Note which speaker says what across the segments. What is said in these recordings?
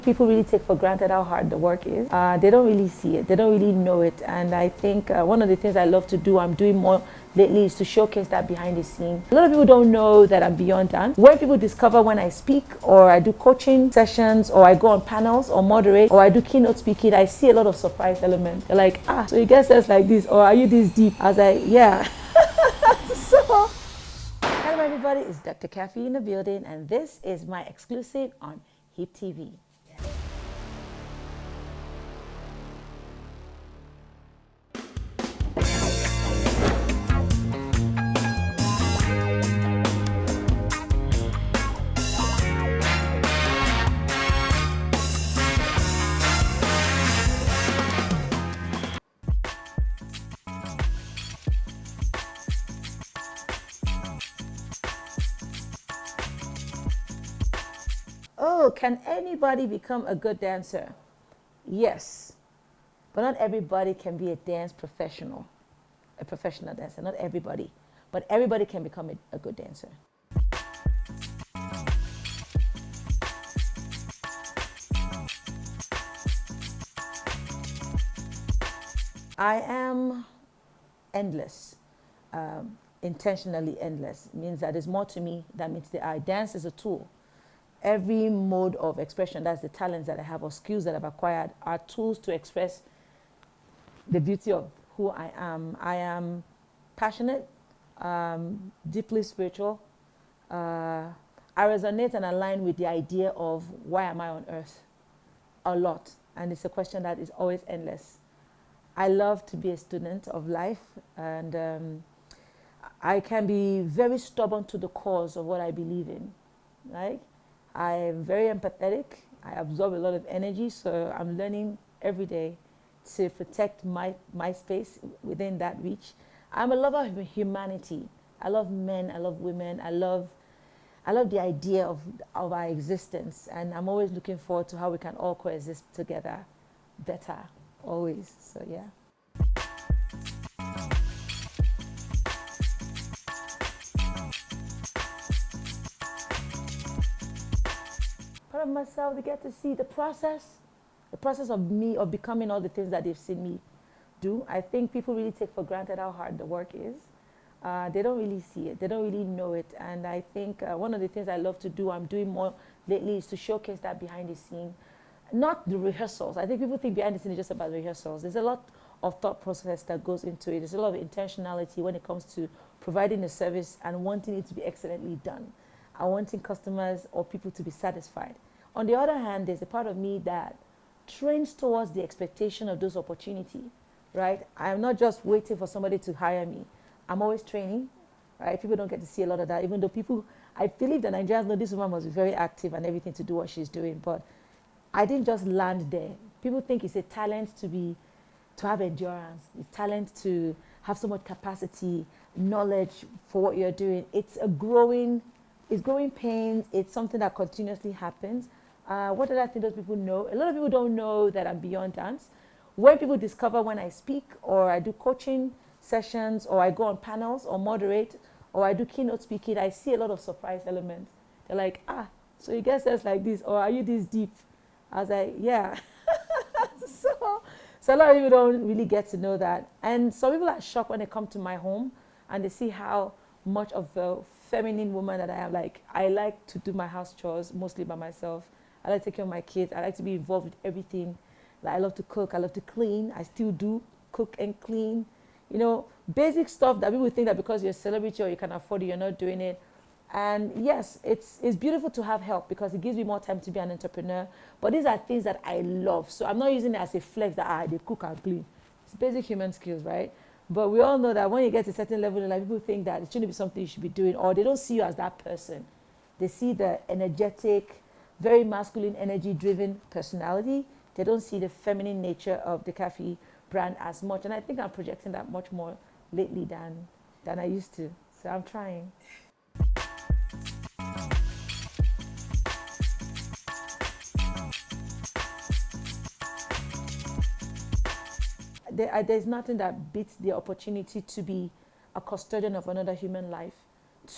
Speaker 1: People really take for granted how hard the work is. They don't really see it. They don't really know it. And I think one of the things I love to do, I'm doing more lately, is to showcase that behind the scene. A lot of people don't know that I'm beyond dance. When people discover when I speak, or I do coaching sessions, or I go on panels or moderate, or I do keynote speaking, I see a lot of surprise elements. They're like, so you get sense like this, or are you this deep? I was like, yeah. So, hello everybody, it's Dr. Kaffy in the building, and this is my exclusive on HipTv. Oh, can anybody become a good dancer? Yes, but not everybody can be a professional dancer. Not everybody, but everybody can become a good dancer. I am endless, intentionally endless. It means that there's more to me than meets the eye. Dance is a tool. Every mode of expression, that's the talents that I have or skills that I've acquired, are tools to express the beauty of who I am. I am passionate, deeply spiritual. I resonate and align with the idea of why am I on earth a lot. And it's a question that is always endless. I love to be a student of life, and I can be very stubborn to the cause of what I believe in, right? I am very empathetic. I absorb a lot of energy, so I'm learning every day to protect my space within that reach. I'm a lover of humanity. I love men, I love women, I love the idea of our existence, and I'm always looking forward to how we can all coexist together better, always, so yeah. Part of myself, they get to see the process of me, of becoming all the things that they've seen me do. I think people really take for granted how hard the work is. They don't really see it. They don't really know it. And I think one of the things I love to do, I'm doing more lately, is to showcase that behind the scene. Not the rehearsals. I think people think behind the scene is just about rehearsals. There's a lot of thought process that goes into it. There's a lot of intentionality when it comes to providing a service and wanting it to be excellently done. I wanting customers or people to be satisfied. On the other hand, there's a part of me that trains towards the expectation of those opportunities, right? I'm not just waiting for somebody to hire me. I'm always training, right? People don't get to see a lot of that, even though I believe that Nigerians know this woman must be very active and everything to do what she's doing, but I didn't just land there. People think it's a talent to have endurance. It's talent to have so much capacity, knowledge for what you're doing. It's growing pains. It's something that continuously happens. What did I think those people know? A lot of people don't know that I'm beyond dance. When people discover when I speak, or I do coaching sessions, or I go on panels or moderate, or I do keynote speaking, I see a lot of surprise elements. They're like, so you get sense like this, or are you this deep? I was like, yeah. So a lot of people don't really get to know that. And some people are shocked when they come to my home and they see how much of a feminine woman that I am. Like, I like to do my house chores mostly by myself. I like to take care of my kids. I like to be involved with everything. Like, I love to cook. I love to clean. I still do cook and clean. You know, basic stuff that people think that because you're a celebrity or you can afford it, you're not doing it. And yes, it's beautiful to have help because it gives me more time to be an entrepreneur. But these are things that I love. So I'm not using it as a flex that they cook and clean. It's basic human skills, right? But we all know that when you get to a certain level in life, people think that it shouldn't be something you should be doing, or they don't see you as that person. They see the energetic, very masculine, energy-driven personality. They don't see the feminine nature of the Kaffy brand as much. And I think I'm projecting that much more lately than I used to. So I'm trying. There's nothing that beats the opportunity to be a custodian of another human life,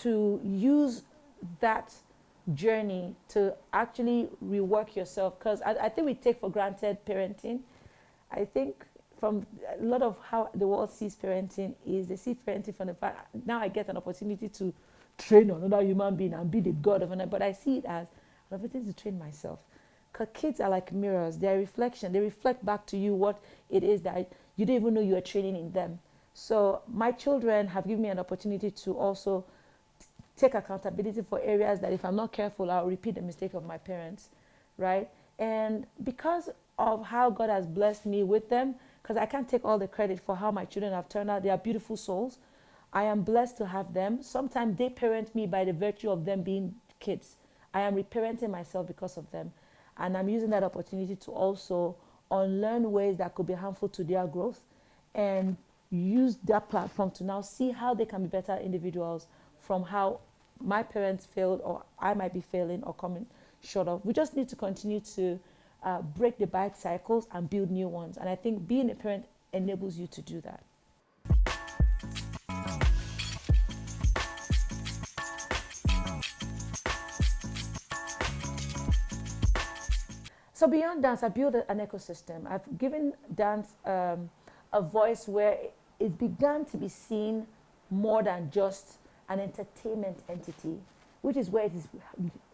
Speaker 1: to use that journey to actually rework yourself, because I think we take for granted parenting. I think from a lot of how the world sees parenting is they see parenting from the fact now I get an opportunity to train another human being and be the god of another, but I see it as an opportunity to train myself. Because kids are like mirrors, they're a reflection. They reflect back to you what it is that you don't even know you are training in them. So my children have given me an opportunity to also take accountability for areas that if I'm not careful, I'll repeat the mistake of my parents, right? And because of how God has blessed me with them, because I can't take all the credit for how my children have turned out, they are beautiful souls. I am blessed to have them. Sometimes they parent me by the virtue of them being kids. I am reparenting myself because of them. And I'm using that opportunity to also unlearn ways that could be harmful to their growth and use that platform to now see how they can be better individuals from how my parents failed or I might be failing or coming short of. We just need to continue to break the bad cycles and build new ones. And I think being a parent enables you to do that. So beyond dance, I built an ecosystem. I've given dance a voice where it began to be seen more than just an entertainment entity, which is where it is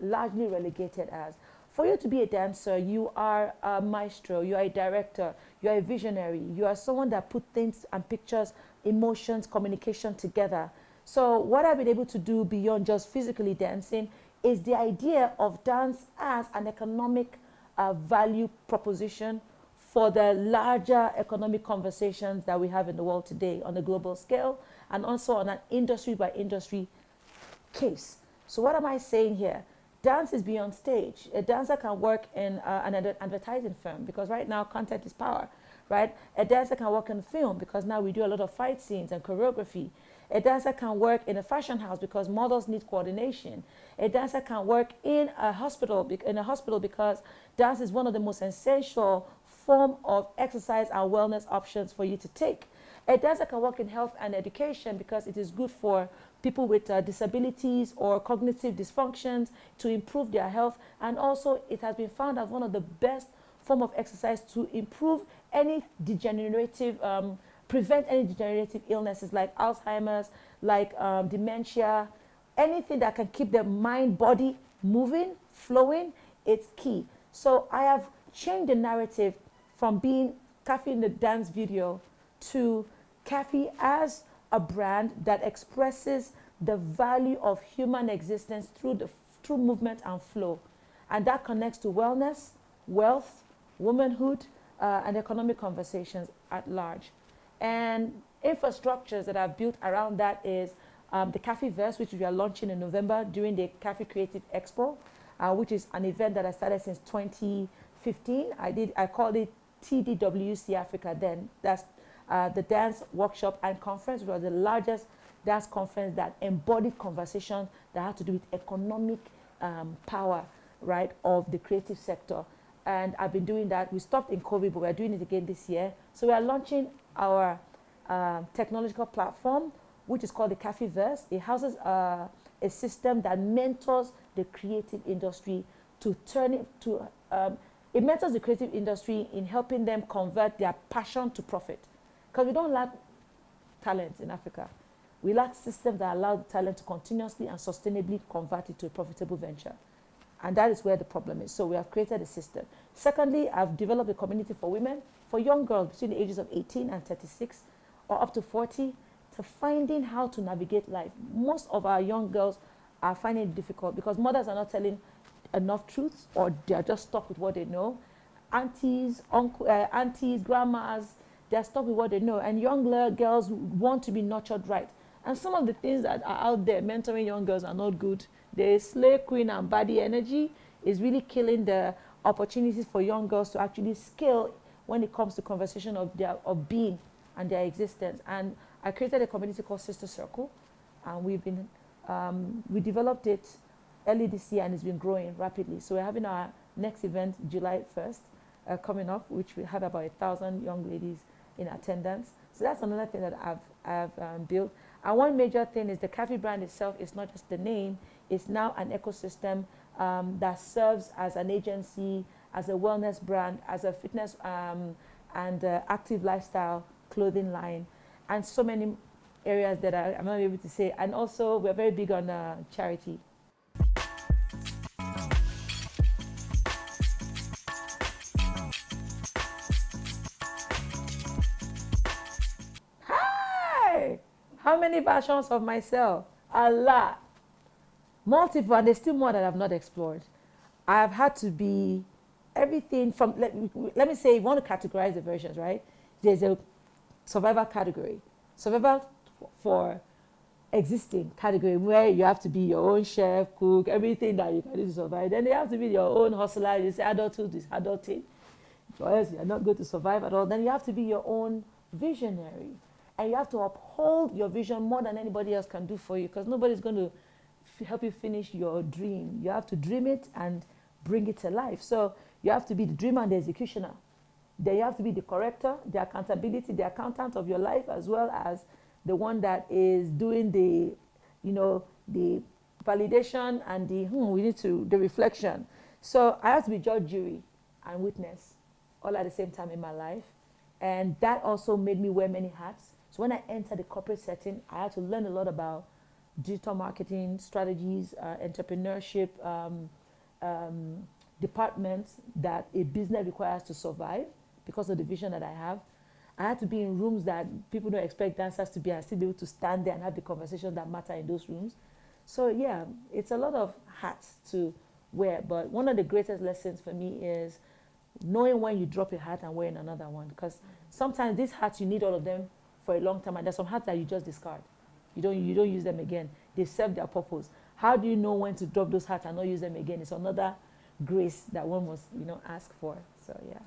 Speaker 1: largely relegated as. For you to be a dancer, you are a maestro, you are a director, you are a visionary, you are someone that put things and pictures, emotions, communication together. So what I've been able to do beyond just physically dancing is the idea of dance as an economic value proposition for the larger economic conversations that we have in the world today on a global scale and also on an industry by industry case. So what am I saying here? Dance is beyond stage. A dancer can work in an advertising firm because right now content is power, right? A dancer can work in film because now we do a lot of fight scenes and choreography. A dancer can work in a fashion house because models need coordination. A dancer can work in a hospital because dance is one of the most essential form of exercise and wellness options for you to take. A dancer can work in health and education because it is good for people with disabilities or cognitive dysfunctions to improve their health. And also it has been found as one of the best form of exercise to improve any degenerative prevent any degenerative illnesses like Alzheimer's, like dementia, anything that can keep the mind, body moving, flowing, it's key. So I have changed the narrative from being Kaffy in the dance video to Kaffy as a brand that expresses the value of human existence through movement and flow. And that connects to wellness, wealth, womanhood, and economic conversations at large. And infrastructures that I've built around that is the Kaffyverse, which we are launching in November during the Kaffy Creative Expo, which is an event that I started since 2015. I called it TDWC Africa then. That's the dance workshop and conference, which was the largest dance conference that embodied conversation that had to do with economic power, right, of the creative sector. And I've been doing that. We stopped in COVID, but we're doing it again this year. So we are launching our technological platform, which is called the Kaffyverse. It houses a system that mentors the creative industry to turn it to, it mentors the creative industry in helping them convert their passion to profit. Because we don't lack talent in Africa. We lack systems that allow the talent to continuously and sustainably convert it to a profitable venture. And that is where the problem is. So we have created a system. Secondly, I've developed a community for women, for young girls between the ages of 18 and 36 or up to 40, to finding how to navigate life. Most of our young girls are finding it difficult because mothers are not telling enough truths or they're just stuck with what they know. Aunties, grandmas, they're stuck with what they know. And young girls want to be nurtured right. And some of the things that are out there mentoring young girls are not good. The slay queen and baddie energy is really killing the opportunities for young girls to actually scale when it comes to conversation of being and their existence. And I created a community called Sister Circle, and we developed it early this year, and it's been growing rapidly. So we're having our next event July 1st coming up, which we have about 1,000 young ladies in attendance. So that's another thing that I've built. And one major thing is the Kaffy brand itself is not just the name, it's now an ecosystem that serves as an agency, as a wellness brand, as a fitness and active lifestyle clothing line, and so many areas that I'm not able to say. And also, we're very big on charity. Hi! How many versions of myself? A lot. Multiple, and there's still more that I've not explored. I've had to be everything from, let me say, if you want to categorize the versions, right? There's a survival category, survival for existing category, where you have to be your own chef, cook, everything that you can do to survive. Then you have to be your own hustler. You say adulthood is adulting, or else you're not going to survive at all. Then you have to be your own visionary, and you have to uphold your vision more than anybody else can do for you, because nobody's going to help you finish your dream. You have to dream it and bring it to life. So you have to be the dreamer and the executioner. Then you have to be the corrector, the accountability, the accountant of your life, as well as the one that is doing the, the validation and the reflection. So I have to be judge, jury, and witness all at the same time in my life. And that also made me wear many hats. So when I entered the corporate setting, I had to learn a lot about digital marketing strategies, entrepreneurship, departments that a business requires to survive because of the vision that I have. I had to be in rooms that people don't expect dancers to be, and still be able to stand there and have the conversations that matter in those rooms. So yeah, it's a lot of hats to wear. But one of the greatest lessons for me is knowing when you drop a hat and wearing another one. Because sometimes these hats, you need all of them for a long time, and there's some hats that you just discard. You don't use them again. They serve their purpose. How do you know when to drop those hats and not use them again? It's another grace that one must, ask for. So yeah.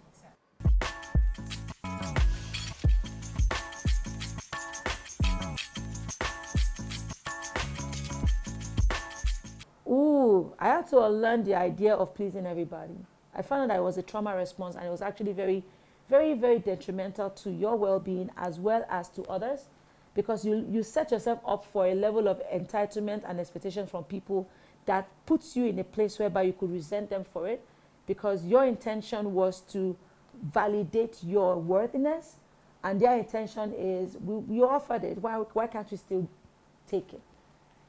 Speaker 1: Ooh, I had to unlearn the idea of pleasing everybody. I found that it was a trauma response, and it was actually very, very, very detrimental to your well-being as well as to others, because you set yourself up for a level of entitlement and expectation from people that puts you in a place whereby you could resent them for it, because your intention was to validate your worthiness, and their intention is, you offered it, why can't you still take it?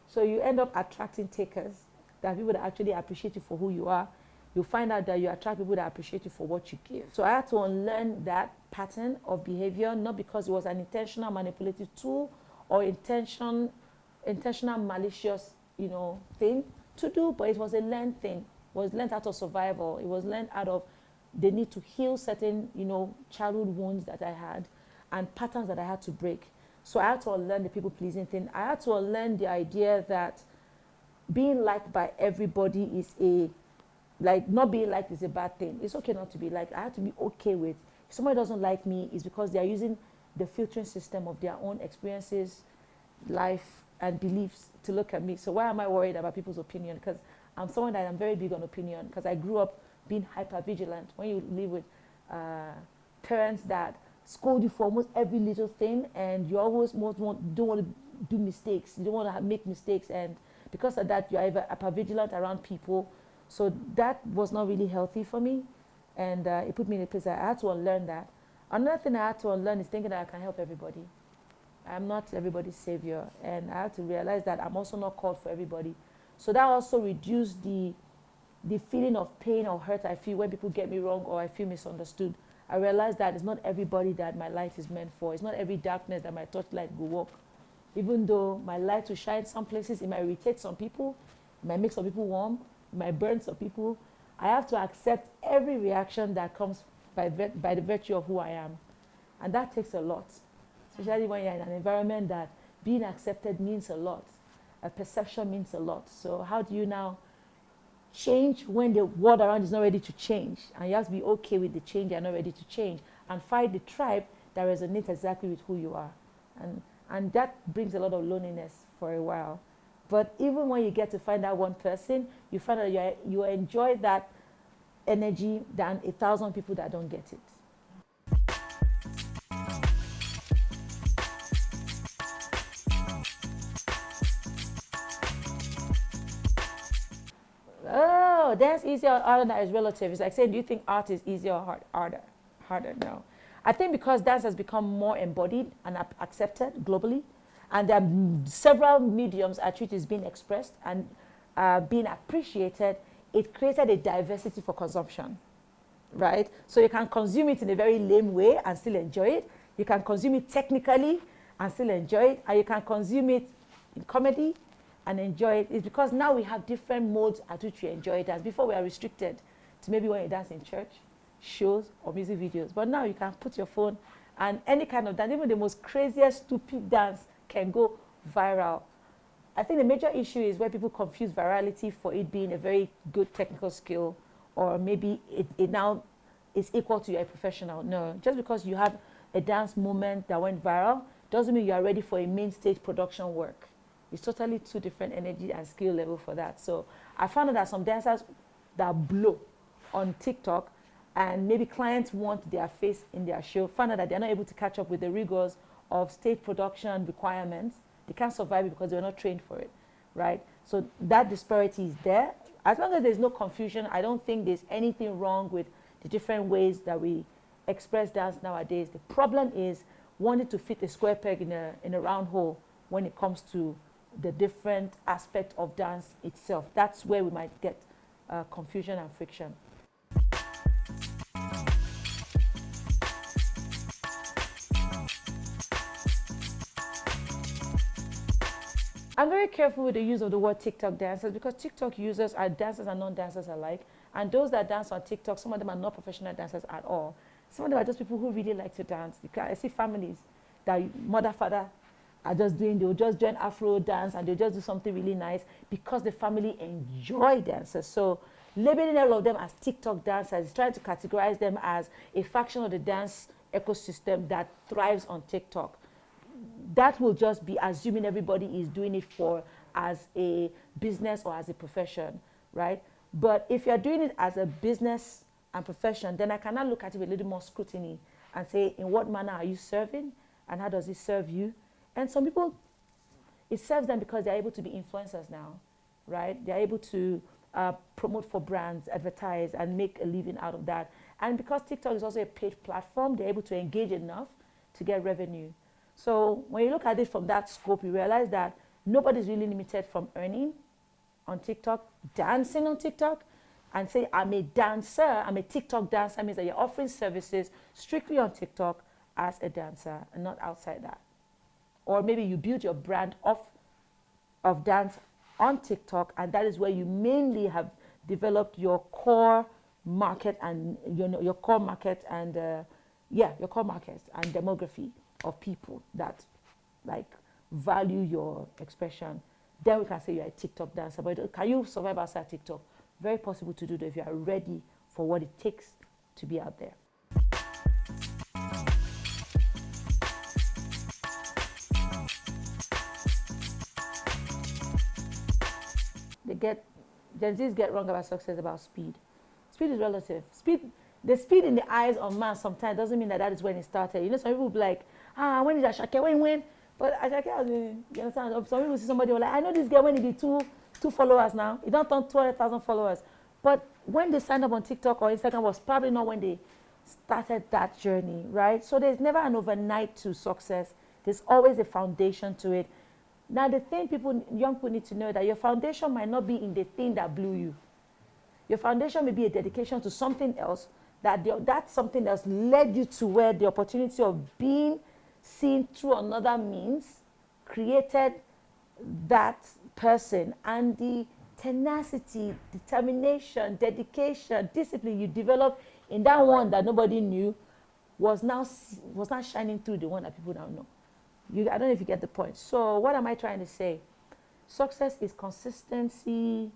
Speaker 1: So you end up attracting takers, that people that actually appreciate you for who you are. You find out that you attract people that appreciate you for what you give. So I had to unlearn that pattern of behavior, not because it was an intentional manipulative tool or intentional malicious, thing to do, but it was a learned thing. It was learned out of survival. It was learned out of the need to heal certain, childhood wounds that I had and patterns that I had to break. So I had to unlearn the people-pleasing thing. I had to unlearn the idea that being liked by everybody is not being liked is a bad thing. It's okay not to be liked. I have to be okay with, if somebody doesn't like me, it's because they are using the filtering system of their own experiences, life, and beliefs to look at me. So why am I worried about people's opinion? Because I'm someone that I'm very big on opinion, because I grew up being hyper vigilant. When you live with parents that scold you for almost every little thing, and you always don't want to do mistakes. You don't want to make mistakes, and because of that, you're hyper vigilant around people. So that was not really healthy for me, and it put me in a place that I had to unlearn that. Another thing I had to unlearn is thinking that I can help everybody. I'm not everybody's savior, and I had to realize that I'm also not called for everybody. So that also reduced the feeling of pain or hurt I feel when people get me wrong or I feel misunderstood. I realized that it's not everybody that my light is meant for. It's not every darkness that my torchlight will walk. Even though my light will shine some places, it might irritate some people, it might make some people warm, it might burn some people. I have to accept every reaction that comes by the virtue of who I am. And that takes a lot, especially when you're in an environment that being accepted means a lot. A perception means a lot. So how do you now change when the world around is not ready to change? And you have to be okay with the change you're not ready to change, and find the tribe that resonates exactly with who you are. And that brings a lot of loneliness for a while. But even when you get to find that one person, you find that you enjoy that energy than 1,000 people that don't get it. Oh, oh, dance easier or harder, that is relative. It's like saying, do you think art is easier or harder? Harder, no. I think because dance has become more embodied and accepted globally, and there are several mediums at which it's being expressed and being appreciated, it created a diversity for consumption, right? So you can consume it in a very lame way and still enjoy it. You can consume it technically and still enjoy it, and you can consume it in comedy and enjoy it. It's because now we have different modes at which we enjoy it. As before, we are restricted to maybe when you dance in church, shows, or music videos. But now you can put your phone and any kind of dance, even the most craziest, stupid dance can go viral. I think the major issue is where people confuse virality for it being a very good technical skill, or maybe it now is equal to a professional. No, just because you have a dance moment that went viral doesn't mean you are ready for a main stage production work. It's totally two different energy and skill level for that. So I found out that some dancers that blow on TikTok and maybe clients want their face in their show, found out that they're not able to catch up with the rigors of stage production requirements. They can't survive it because they're not trained for it, right? So that disparity is there. As long as there's no confusion, I don't think there's anything wrong with the different ways that we express dance nowadays. The problem is wanting to fit a square peg in a round hole when it comes to the different aspect of dance itself. That's where we might get confusion and friction. I'm very careful with the use of the word TikTok dancers because TikTok users are dancers and non-dancers alike. And those that dance on TikTok, some of them are not professional dancers at all. Some of them are just people who really like to dance. I see families that mother, father are just doing, they'll just join Afro dance and they'll just do something really nice because the family enjoy dances. So labeling all of them as TikTok dancers is trying to categorize them as a faction of the dance ecosystem that thrives on TikTok. That will just be assuming everybody is doing it for as a business or as a profession, right? But if you're doing it as a business and profession, then I cannot look at it with a little more scrutiny and say, in what manner are you serving and how does it serve you? And some people, it serves them because they're able to be influencers now, right? They're able to promote for brands, advertise, and make a living out of that. And because TikTok is also a paid platform, they're able to engage enough to get revenue. So when you look at it from that scope, you realize that nobody's really limited from earning on TikTok, dancing on TikTok, and say, I'm a dancer, I'm a TikTok dancer, means that you're offering services strictly on TikTok as a dancer and not outside that. Or maybe you build your brand of dance on TikTok, and that is where you mainly have developed your core market and your core market and your core market and demography of people that like value your expression. Then we can say you're a TikTok dancer. But can you survive outside TikTok? Very possible to do that if you are ready for what it takes to be out there. Gen Zs get wrong about success, about speed. Speed is relative. The speed in the eyes of man sometimes doesn't mean that is when it started. You know, some people will be like, when did Ashake, when? But Ashake, you understand? Some people see somebody like, I know this girl when it be two followers now. It don't turn 200,000 followers. But when they signed up on TikTok or Instagram was probably not when they started that journey, right? So there's never an overnight to success. There's always a foundation to it. Now, the thing young people need to know that your foundation might not be in the thing that blew you. Your foundation may be a dedication to something else, that something else led you to where the opportunity of being seen through another means created that person, and the tenacity, determination, dedication, discipline you developed in that one that nobody knew was now shining through the one that people now know. I don't know if you get the point. So what am I trying to say? Success is consistency,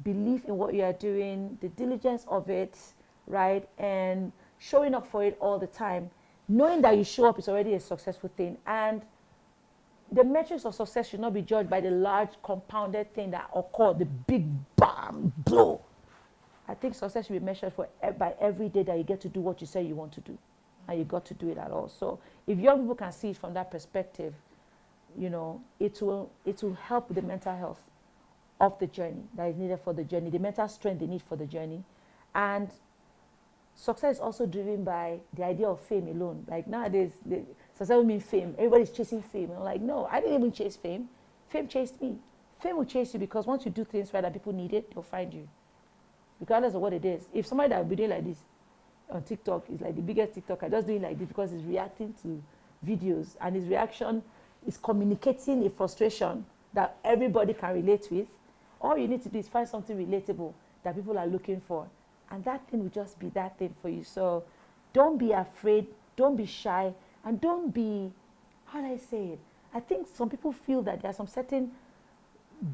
Speaker 1: belief in what you are doing, the diligence of it, right? And showing up for it all the time. Knowing that you show up is already a successful thing. And the metrics of success should not be judged by the large compounded thing that occurred, the big bam, blow. I think success should be measured by every day that you get to do what you say you want to do. And you got to do it at all. So if young people can see it from that perspective, it will help with the mental health of the journey that is needed for the journey, the mental strength they need for the journey. And success is also driven by the idea of fame alone. Like nowadays, success will mean fame. Everybody's chasing fame. And I'm like, no, I didn't even chase fame. Fame chased me. Fame will chase you because once you do things right and people need it, they'll find you. Regardless of what it is. If somebody that will be doing like this on TikTok is like the biggest TikToker, just doing like this because he's reacting to videos and his reaction is communicating a frustration that everybody can relate with, all you need to do is find something relatable that people are looking for. And that thing will just be that thing for you. So don't be afraid, don't be shy, and don't be, how do I say it? I think some people feel that there's some certain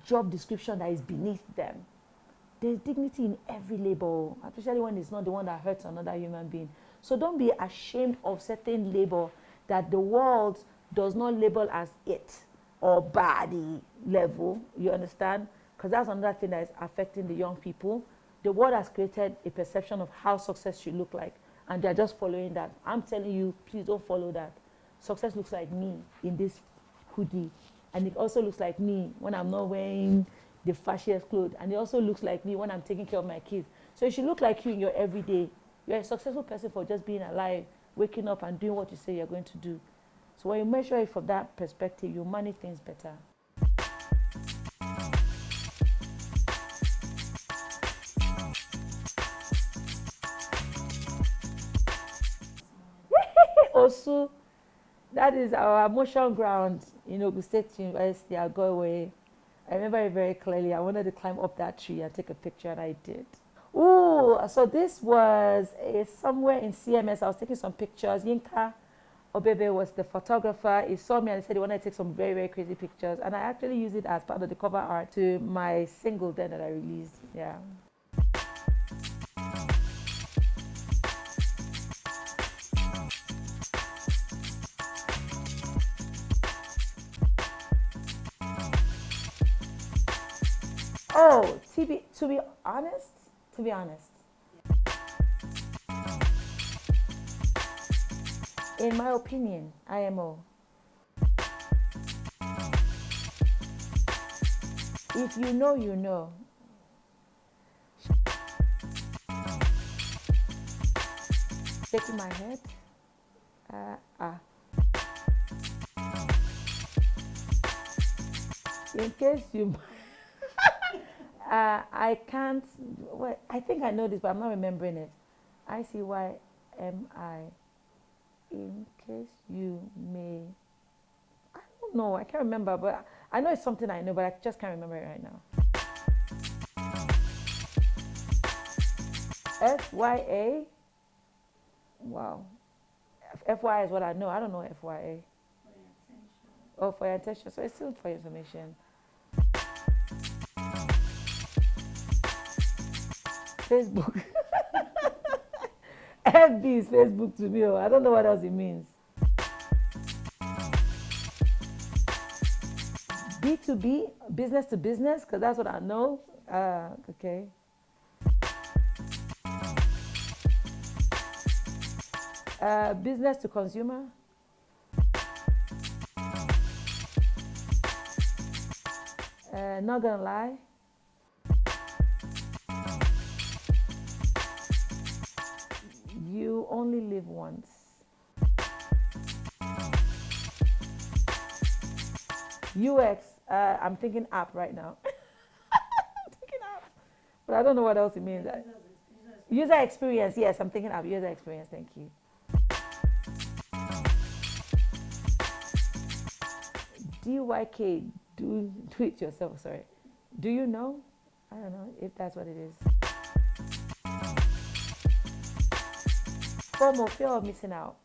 Speaker 1: job description that is beneath them. There's dignity in every label, especially when it's not the one that hurts another human being. So don't be ashamed of certain label that the world does not label as it or body level, you understand? Because that's another thing that is affecting the young people. The world has created a perception of how success should look like, and they're just following that. I'm telling you, please don't follow that. Success looks like me in this hoodie, and it also looks like me when I'm not wearing the fashiest clothes, and it also looks like me when I'm taking care of my kids. So it should look like you in your everyday. You're a successful person for just being alive, waking up and doing what you say you're going to do. So when you measure it from that perspective, you manage things better. Osu, that is our motion ground in Ogun State University. I'll go away. I remember it very clearly. I wanted to climb up that tree and take a picture, and I did. Ooh, so this was somewhere in CMS. I was taking some pictures. Yinka Obebe was the photographer. He saw me and he said he wanted to take some very, very crazy pictures. And I actually used it as part of the cover art to my single then that I released. Yeah. Oh, to be honest, in my opinion, IMO. If you know, you know. Shaking my head. In case you, I can't. Well, I think I know this, but I'm not remembering it. ICYMI. In case you may. I don't know. I can't remember, but I know it's something I know, but I just can't remember it right now. FYA. Wow. FYI is what I know. I don't know FYA. For your attention. Oh, for your attention. So it's still for your information. Facebook. FB is Facebook to me. I don't know what else it means. B2B, business to business, because that's what I know. Okay. Business to consumer. Not gonna lie. You only live once. UX, I'm thinking app right now. I'm thinking app. But I don't know what else it means. User experience, yes, I'm thinking app. User experience, thank you. DYK, do it yourself, sorry. Do you know? I don't know if that's what it is. FOMO, fear of missing out.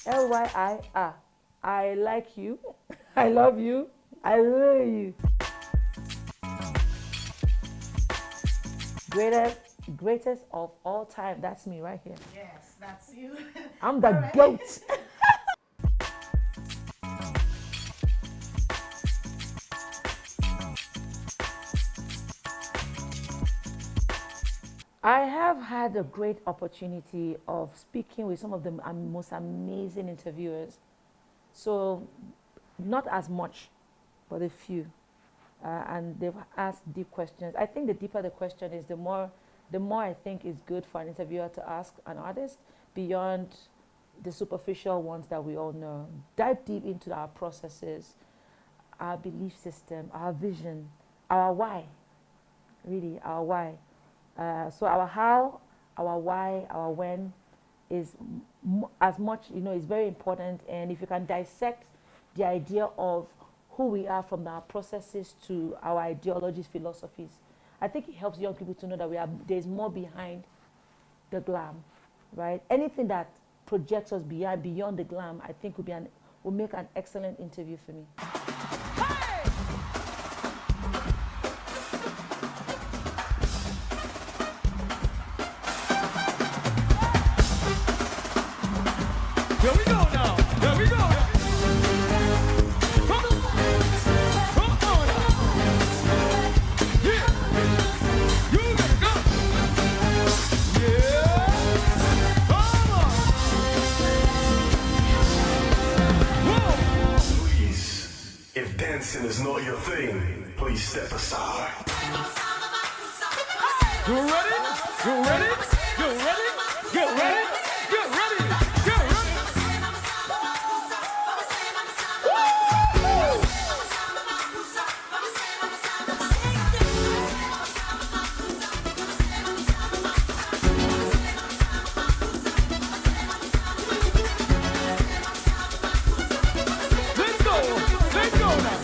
Speaker 1: LYI, I like you, I love you, I love you. Greatest of all time, that's me right here.
Speaker 2: Yes, that's you.
Speaker 1: I'm the GOAT. I have had a great opportunity of speaking with some of the most amazing interviewers. So not as much, but a few. And they've asked deep questions. I think the deeper the question is, the more I think is good for an interviewer to ask an artist beyond the superficial ones that we all know. Dive deep into our processes, our belief system, our vision, our why, really, our why. So our how, our why, our when is as much, is very important. And if you can dissect the idea of who we are from our processes to our ideologies, philosophies, I think it helps young people to know that there's more behind the glam, right? Anything that projects us beyond the glam, I think will make an excellent interview for me.
Speaker 2: Here we go now. Here we go. Come on. Come on. Yeah. You gotta go. Yeah. Come on. Whoa.
Speaker 3: Please, if dancing is not your thing, please step aside.
Speaker 2: You ready? You ready? You ready? Get ready? Get ready? Get ready? Let's go! Let's go now!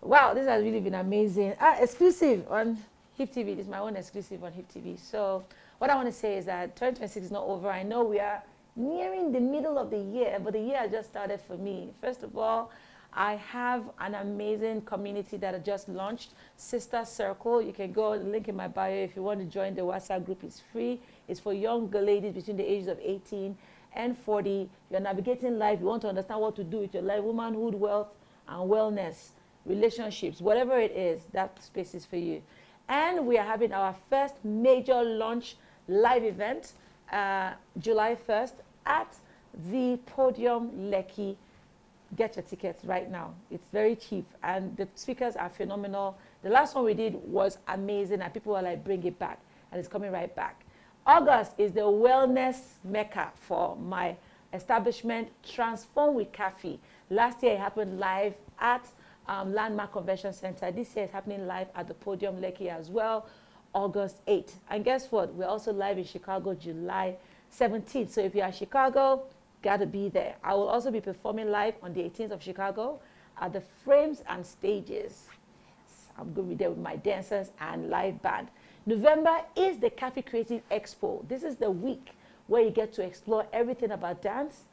Speaker 1: Wow, this has really been amazing. Exclusive on HipTv. This is my own exclusive on HipTv. So what I want to say is that 2026 is not over. I know we are nearing the middle of the year, but the year has just started for me. First of all, I have an amazing community that I just launched, Sister Circle. You can go, link in my bio if you want to join the WhatsApp group. It's free. It's for young ladies between the ages of 18 and 40. You're navigating life. You want to understand what to do with your life, womanhood, wealth, and wellness, relationships, whatever it is, that space is for you. And we are having our first major launch live event, July 1st at the Podium Lekki. Get your tickets right now. It's very cheap and the speakers are phenomenal. The last one we did was amazing and people were like, bring it back, and it's coming right back. August is the wellness mecca for my establishment, Transform with Kaffy. Last year it happened live at Landmark Convention Center. This year it's happening live at the Podium Lekki as well, August 8th. And guess what? We're also live in Chicago, July 17th. So if you're in Chicago, gotta be there. I will also be performing live on the 18th of Chicago at the Frames and Stages. Yes, I'm gonna be there with my dancers and live band. November is the Kaffy Creative Expo. This is the week where you get to explore everything about dance,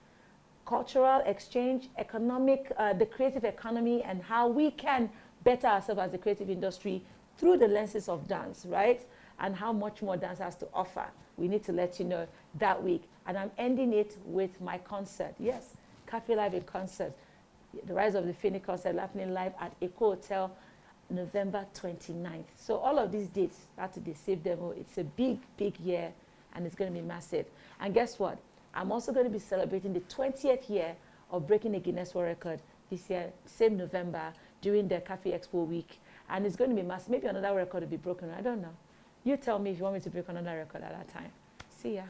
Speaker 1: cultural exchange, economic, the creative economy, and how we can better ourselves as the creative industry through the lenses of dance, right? And how much more dance has to offer. We need to let you know that week. And I'm ending it with my concert. Yes, Kaffy Live in concert. The Rise of the Phoenix concert happening live at Eco Hotel, November 29th. So all of these dates, have to save them. It's a big, big year, and it's going to be massive. And guess what? I'm also going to be celebrating the 20th year of breaking the Guinness World Record this year, same November, during the Kaffy Expo week. And it's going to be massive. Maybe another record will be broken. I don't know. You tell me if you want me to break another record at that time. See ya.